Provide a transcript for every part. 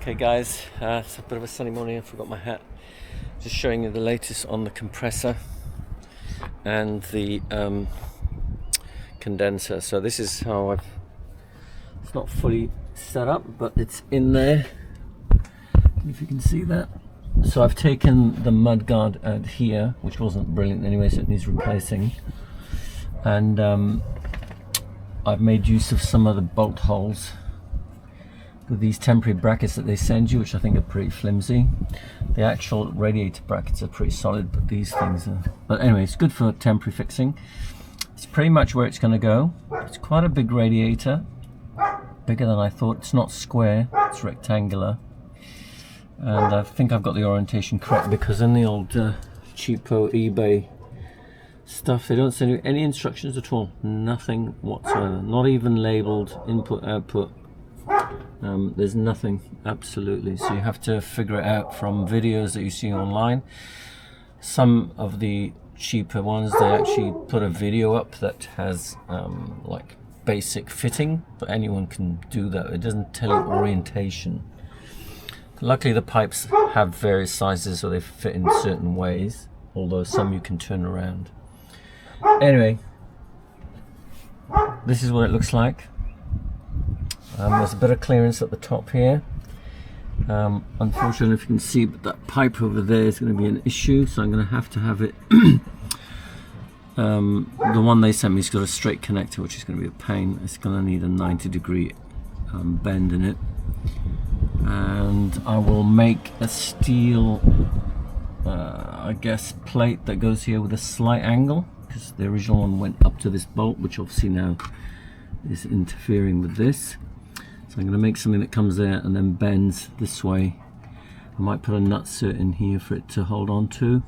Okay guys, it's a bit of a sunny morning. I forgot my hat. Just showing you the latest on the compressor and the condenser. So this is how it's not fully set up, but it's in there, if you can see that. So I've taken the mud guard out here, which wasn't brilliant anyway, so it needs replacing, and I've made use of some of the bolt holes with these temporary brackets that they send you, which I think are pretty flimsy. The actual radiator brackets are pretty solid, but these things are... But anyway, it's good for temporary fixing. It's pretty much where it's going to go. It's quite a big radiator, bigger than I thought. It's not square, it's rectangular. And I think I've got the orientation correct, because in the old cheapo eBay stuff, they don't send you any instructions at all. Nothing whatsoever. Not even labeled input, output. There's nothing, absolutely. So you have to figure it out from videos that you see online. Some of the cheaper ones, they actually put a video up that has like basic fitting, but anyone can do that. It doesn't tell you orientation. Luckily the pipes have various sizes, so they fit in certain ways, although some you can turn around. Anyway, this is what it looks like. There's a bit of clearance at the top here. Unfortunately, if you can see, but that pipe over there is going to be an issue, so I'm going to have it. The one they sent me has got a straight connector, which is going to be a pain. It's going to need a 90-degree bend in it. And I will make a steel, I guess, plate that goes here with a slight angle, because the original one went up to this bolt, which obviously now is interfering with this. So I'm going to make something that comes there and then bends this way. I might put a nutsert in here for it to hold on to,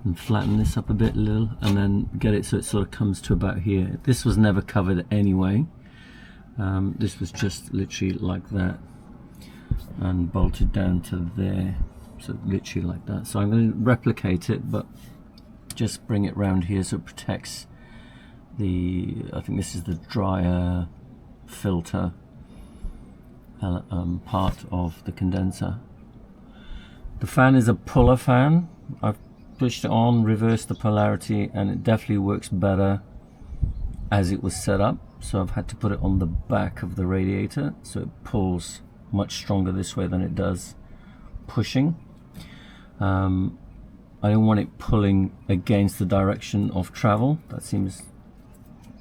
and flatten this up a bit, little, and then get it so it sort of comes to about here. This was never covered anyway. This was just literally like that, and bolted down to there, so literally like that. So I'm going to replicate it, but just bring it round here so it protects the, I think this is the dryer filter part of the condenser. The fan is a puller fan. I've pushed it on, reversed the polarity, and it definitely works better as it was set up. So I've had to put it on the back of the radiator, so it pulls much stronger this way than it does pushing. I don't want it pulling against the direction of travel. That seems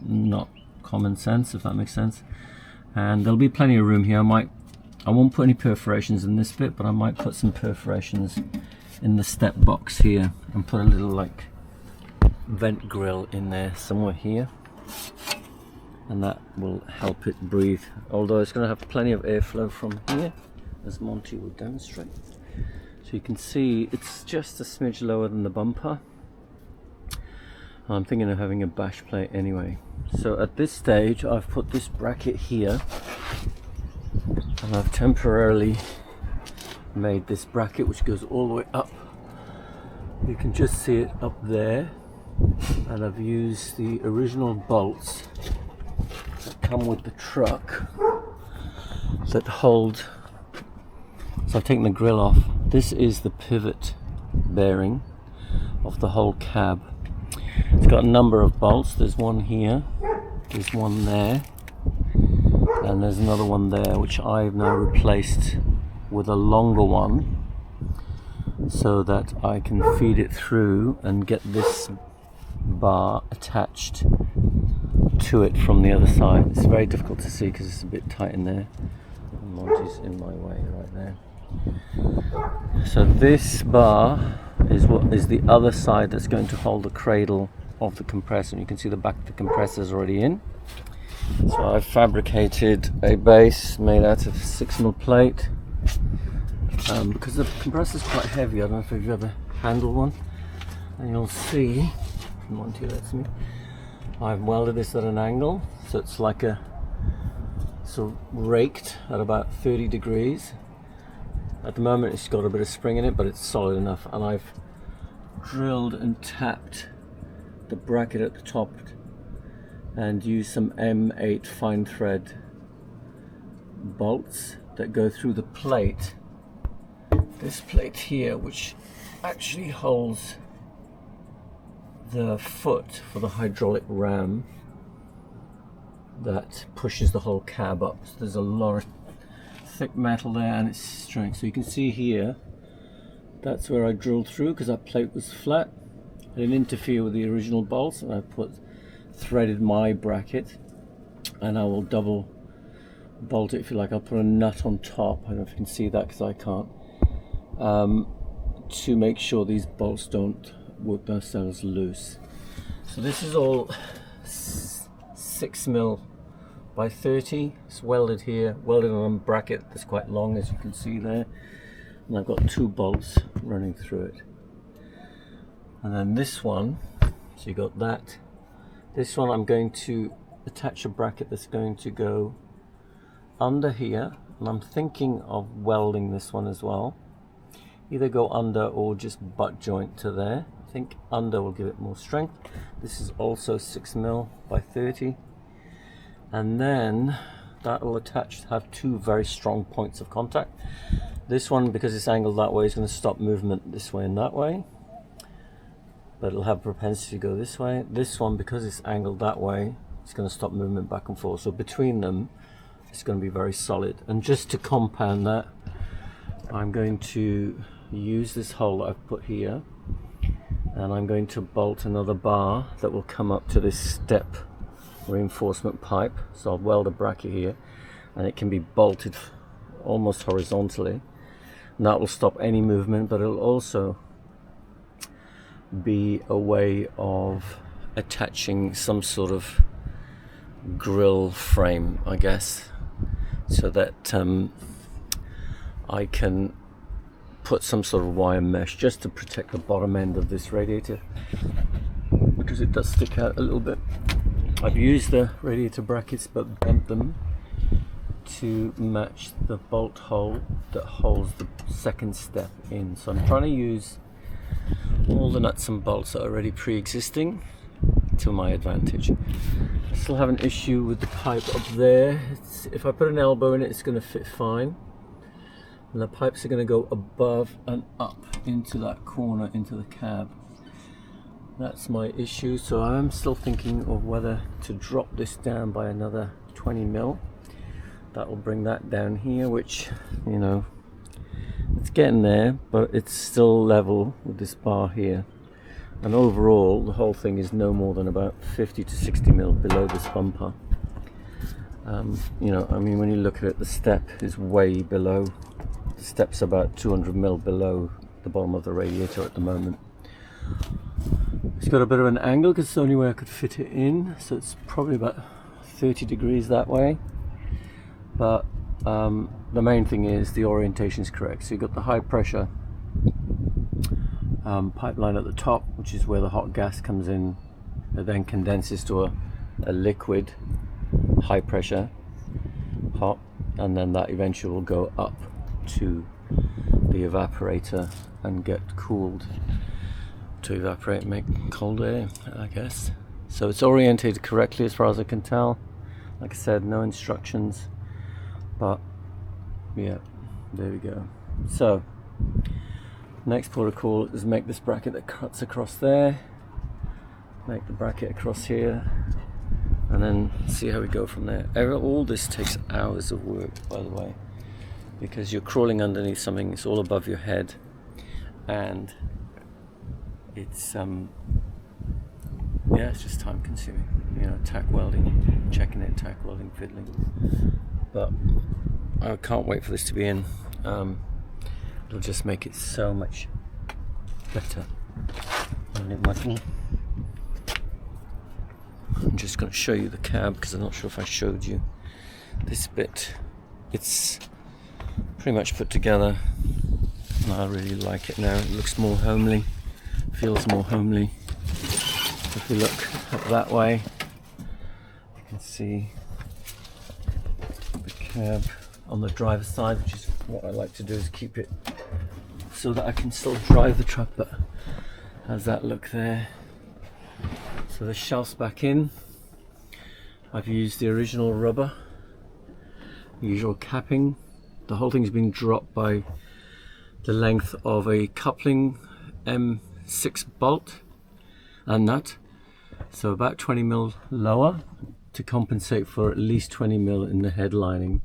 not common sense, if that makes sense. And there'll be plenty of room here. I won't put any perforations in this bit, but I might put some perforations in the step box here, and put a little like vent grill in there somewhere here, and that will help it breathe, although it's going to have plenty of airflow from here, as Monty will demonstrate. So you can see it's just a smidge lower than the bumper. I'm thinking of having a bash plate anyway. So at this stage I've put this bracket here, and I've temporarily made this bracket which goes all the way up. You can just see it up there, and I've used the original bolts that come with the truck that hold. So I've taken the grill off. This is the pivot bearing of the whole cab. It's got a number of bolts. There's one here, there's one there, and there's another one there, which I've now replaced with a longer one, so that I can feed it through and get this bar attached to it from the other side. It's very difficult to see because it's a bit tight in there. Monty's in my way right there. So this bar is what is the other side that's going to hold the cradle of the compressor. And you can see the back of the compressor is already in. So I've fabricated a base made out of 6mm plate, because the compressor is quite heavy. I don't know if you've ever handled one, and you'll see, if Monty lets me, I've welded this at an angle, so it's like a sort of raked at about 30 degrees. At the moment it's got a bit of spring in it, but it's solid enough, and I've drilled and tapped the bracket at the top and used some M8 fine thread bolts that go through the plate, this plate here, which actually holds the foot for the hydraulic ram that pushes the whole cab up. So there's a lot of thick metal there and it's strong. So you can see here, that's where I drilled through because that plate was flat. I didn't interfere with the original bolts, and I threaded my bracket, and I will double bolt it if you like. I'll put a nut on top. I don't know if you can see that because I can't, to make sure these bolts don't work themselves loose. So this is all 6mm by 30. It's welded here, welded on a bracket that's quite long, as you can see there, and I've got 2 bolts running through it. And then this one, so you got that. This one I'm going to attach a bracket that's going to go under here, and I'm thinking of welding this one as well. Either go under or just butt joint to there. I think under will give it more strength. This is also 6mm by 30. And then that will have 2 very strong points of contact. This one, because it's angled that way, is going to stop movement this way and that way, but it'll have propensity to go this way. This one, because it's angled that way, it's going to stop movement back and forth. So between them, it's going to be very solid. And just to compound that, I'm going to use this hole that I've put here, and I'm going to bolt another bar that will come up to this step reinforcement pipe. So I'll weld a bracket here, and it can be bolted almost horizontally, and that will stop any movement, but it'll also be a way of attaching some sort of grill frame, I guess, so that I can put some sort of wire mesh just to protect the bottom end of this radiator, because it does stick out a little bit. I've used the radiator brackets but bent them to match the bolt hole that holds the second step in. So I'm trying to use all the nuts and bolts that are already pre-existing to my advantage. I still have an issue with the pipe up there. If I put an elbow in it, it's going to fit fine, and the pipes are going to go above and up into that corner into the cab. That's my issue. So I'm still thinking of whether to drop this down by another 20mm. That will bring that down here, which, you know, it's getting there, but it's still level with this bar here. And overall, the whole thing is no more than about 50 to 60mm below this bumper. You know, I mean, when you look at it, the step is way below. The step's about 200mm below the bottom of the radiator at the moment. It's got a bit of an angle because it's the only way I could fit it in, so it's probably about 30 degrees that way. But the main thing is the orientation is correct. So you've got the high pressure pipeline at the top, which is where the hot gas comes in. It then condenses to a liquid, high pressure, hot, and then that eventually will go up to the evaporator and get cooled to evaporate and make cold air, I guess. So it's orientated correctly as far as I can tell. Like I said, no instructions, but yeah, there we go. So next protocol is make this bracket that cuts across there, make the bracket across here, and then see how we go from there. All this takes hours of work, by the way, because you're crawling underneath something. It's all above your head, and it's yeah, it's just time consuming, you know, tack welding, checking it, tack welding, fiddling. But I can't wait for this to be in. It'll just make it so much better. I'm just going to show you the cab because I'm not sure if I showed you this bit. It's pretty much put together, and I really like it now. It looks more homely, feels more homely. If you look up that way, you can see the cab on the driver's side, which is what I like to do, is keep it so that I can still drive the truck, but has that look there. So the shelf's back in. I've used the original rubber, usual capping, the whole thing's been dropped by the length of a coupling M6 bolt and nut, so about 20 mil lower to compensate for at least 20 mil in the head lining,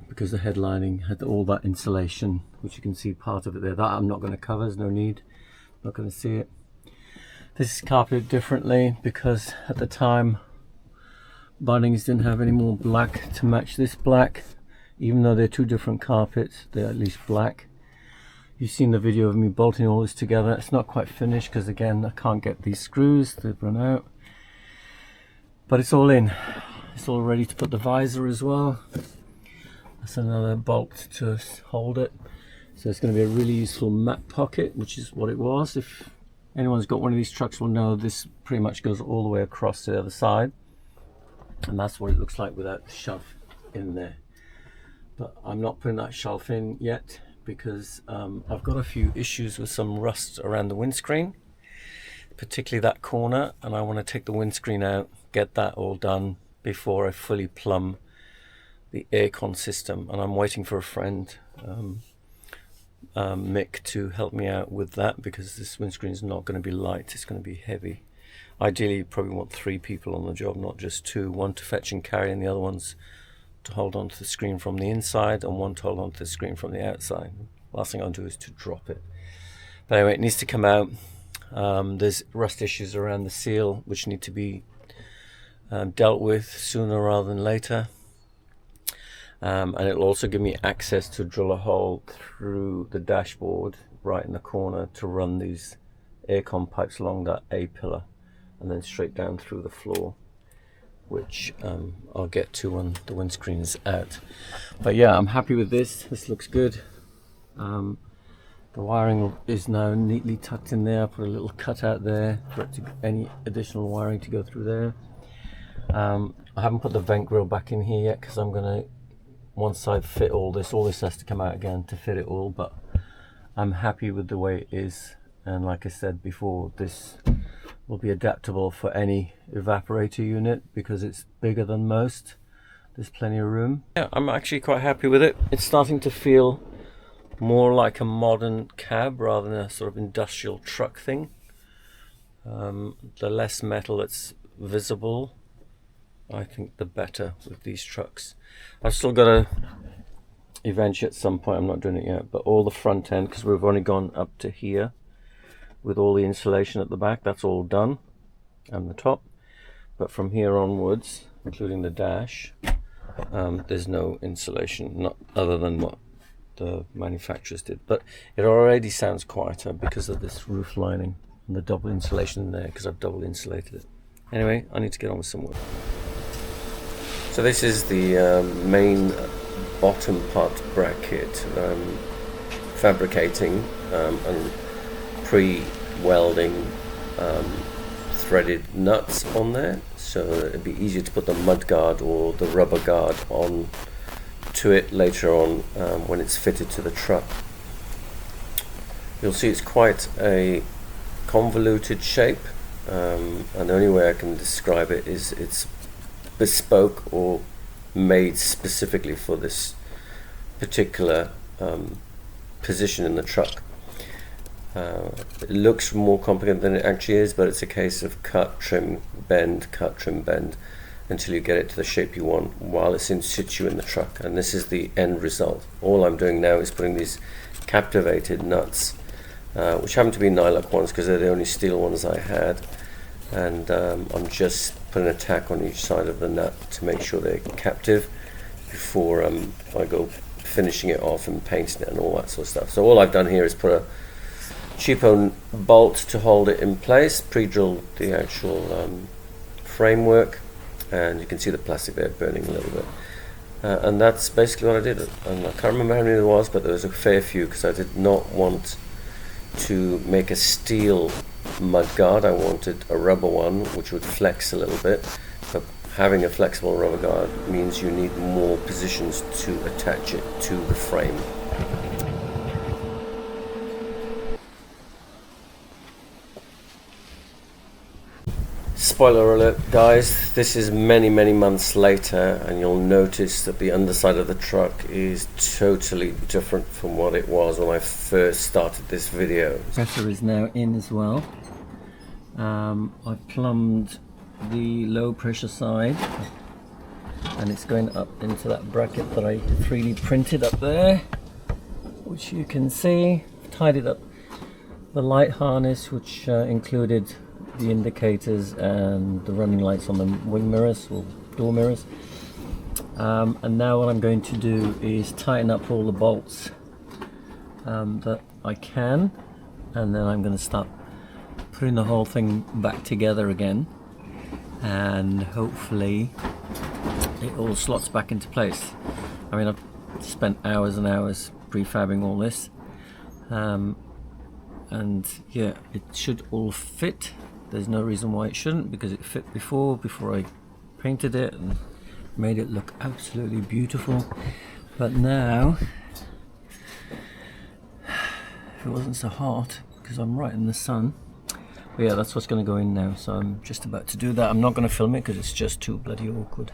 because the head lining had all that insulation, which you can see part of it there. That I'm not going to cover, there's no need, not going to see it. This is carpeted differently because at the time Bunnings didn't have any more black to match this black. Even though they're two different carpets, they're at least black. You've seen the video of me bolting all this together. It's not quite finished because again I can't get these screws, they've run out. But it's all in. It's all ready to put the visor as well. That's another bolt to hold it. So it's going to be a really useful mat pocket, which is what it was. If anyone's got one of these trucks will know this pretty much goes all the way across to the other side. And that's what it looks like without the shelf in there. But I'm not putting that shelf in yet because I've got a few issues with some rust around the windscreen, particularly that corner, and I want to take the windscreen out, get that all done before I fully plumb the aircon system. And I'm waiting for a friend, Mick, to help me out with that because this windscreen is not going to be light, it's going to be heavy. Ideally you probably want 3 people on the job, not just 2, one to fetch and carry and the other one's to hold onto the screen from the inside and one to hold onto the screen from the outside. Last thing I'll do is to drop it. But anyway, it needs to come out. There's rust issues around the seal which need to be dealt with sooner rather than later. And it'll also give me access to drill a hole through the dashboard right in the corner to run these aircon pipes along that A pillar and then straight down through the floor, which I'll get to when the windscreen's out. But yeah, I'm happy with this. This looks good. The wiring is now neatly tucked in there. I put a little cutout there for it to, any additional wiring to go through there. I haven't put the vent grill back in here yet because I'm gonna, once I fit all this has to come out again to fit it all, but I'm happy with the way it is. And like I said before, this will be adaptable for any evaporator unit because it's bigger than most. There's plenty of room. Yeah, I'm actually quite happy with it. It's starting to feel more like a modern cab rather than a sort of industrial truck thing. The less metal that's visible, I think the better with these trucks. I've still got to eventually at some point, I'm not doing it yet, but all the front end, because we've only gone up to here with all the insulation at the back, that's all done, and the top. But from here onwards, including the dash, there's no insulation, not other than what the manufacturers did. But it already sounds quieter because of this roof lining and the double insulation in there, because I've double insulated it. Anyway, I need to get on with some work. So this is the main bottom part bracket that I'm fabricating and pre-welding threaded nuts on there, so it'd be easier to put the mud guard or the rubber guard on to it later on when it's fitted to the truck. You'll see it's quite a convoluted shape, and the only way I can describe it is it's bespoke or made specifically for this particular position in the truck. It looks more complicated than it actually is, but it's a case of cut, trim, bend, cut, trim, bend until you get it to the shape you want while it's in situ in the truck. And this is the end result. All I'm doing now is putting these captivated nuts, which happen to be nylock ones because they're the only steel ones I had, and I'm just putting a tack on each side of the nut to make sure they're captive before I go finishing it off and painting it and all that sort of stuff. So all I've done here is put a cheapo bolt to hold it in place, pre-drilled the actual framework, and you can see the plastic there burning a little bit. And that's basically what I did. And I can't remember how many there was, but there was a fair few because I did not want to make a steel mud guard. I wanted a rubber one which would flex a little bit, but having a flexible rubber guard means you need more positions to attach it to the frame. Spoiler alert, guys, this is many months later, and you'll notice that the underside of the truck is totally different from what it was when I first started this video. Compressor is now in as well. I've plumbed the low pressure side, and it's going up into that bracket that I 3D printed up there, which you can see. I've tidied up the light harness, which included the indicators and the running lights on the wing mirrors or door mirrors. And now what I'm going to do is tighten up all the bolts that I can, and then I'm going to start putting the whole thing back together again, and hopefully it all slots back into place. I mean, I've spent hours and hours prefabbing all this, and yeah, it should all fit. There's no reason why it shouldn't, because it fit before I painted it and made it look absolutely beautiful. But now, if it wasn't so hot, because I'm right in the sun. But yeah, that's what's going to go in now, so I'm just about to do that. I'm not going to film it because it's just too bloody awkward.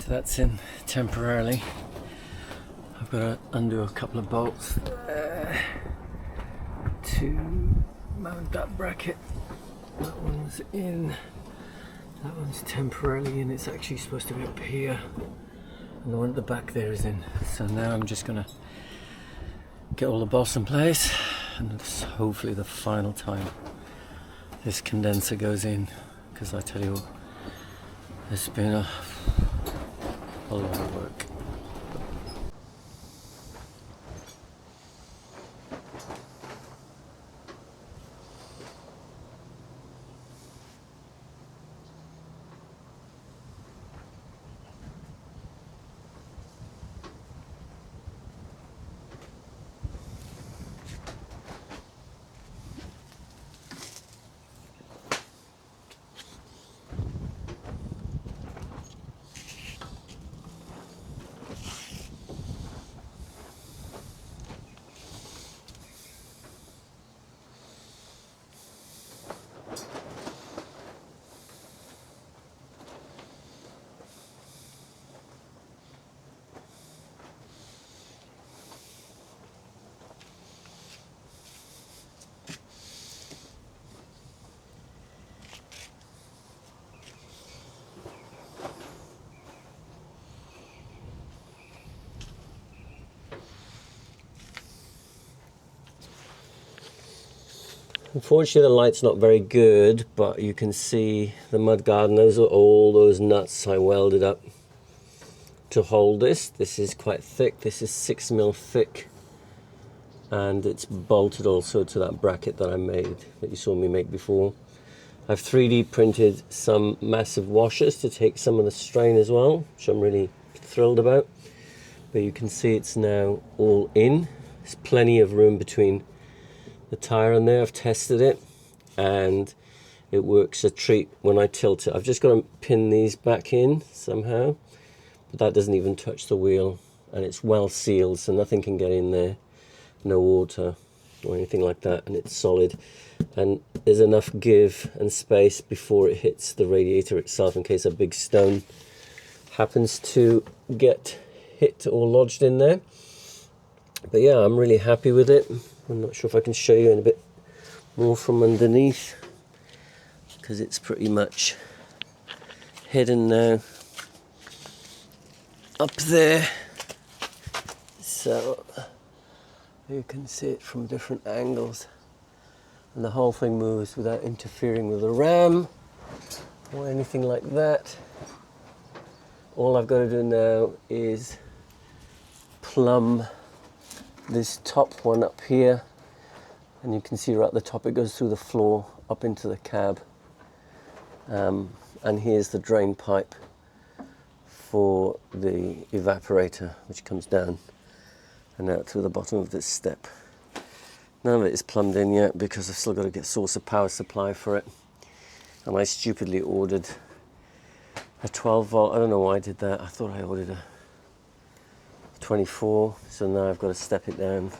That's in temporarily. I've got to undo a couple of bolts to mount that bracket. That one's in, that one's temporarily in. It's actually supposed to be up here, and the one at the back there is in. So now I'm just going to get all the bolts in place, and it's hopefully the final time this condenser goes in, because I tell you what, it's been a lot of work. Unfortunately, the light's not very good, but you can see the mud guard. Those are all those nuts I welded up to hold this. This is quite thick. This is 6mm thick, and it's bolted also to that bracket that I made, that you saw me make before. I've 3D printed some massive washers to take some of the strain as well, which I'm really thrilled about. But you can see it's now all in. There's plenty of room between the tire on there. I've tested it and it works a treat when I tilt it. I've just got to pin these back in somehow, but that doesn't even touch the wheel, and it's well sealed, so nothing can get in there, no water or anything like that, and it's solid, and there's enough give and space before it hits the radiator itself in case a big stone happens to get hit or lodged in there. But yeah, I'm really happy with it. I'm not sure if I can show you in a bit more from underneath, because it's pretty much hidden now up there, so you can see it from different angles, and the whole thing moves without interfering with the ram or anything like that. All I've got to do now is plumb this top one up here, and you can see right at the top it goes through the floor up into the cab, and here's the drain pipe for the evaporator, which comes down and out through the bottom of this step. None of it is plumbed in yet because I've still got to get source of power supply for it, and I stupidly ordered a 12 volt. I don't know why I did that. I thought I ordered a 24, so now I've got to step it down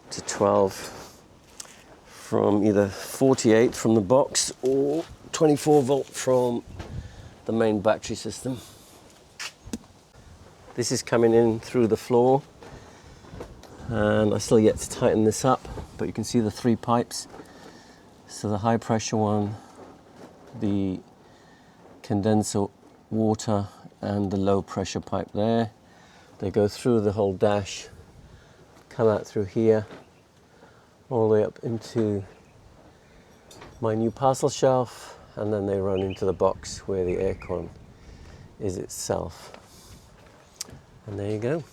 to 12 from either 48 from the box or 24 volt from the main battery system. This is coming in through the floor, and I still yet to tighten this up, but you can see the 3 pipes. So the high pressure one, the condenser water, and the low pressure pipe there. They go through the whole dash, come out through here, all the way up into my new parcel shelf, and then they run into the box where the aircon is itself. And there you go.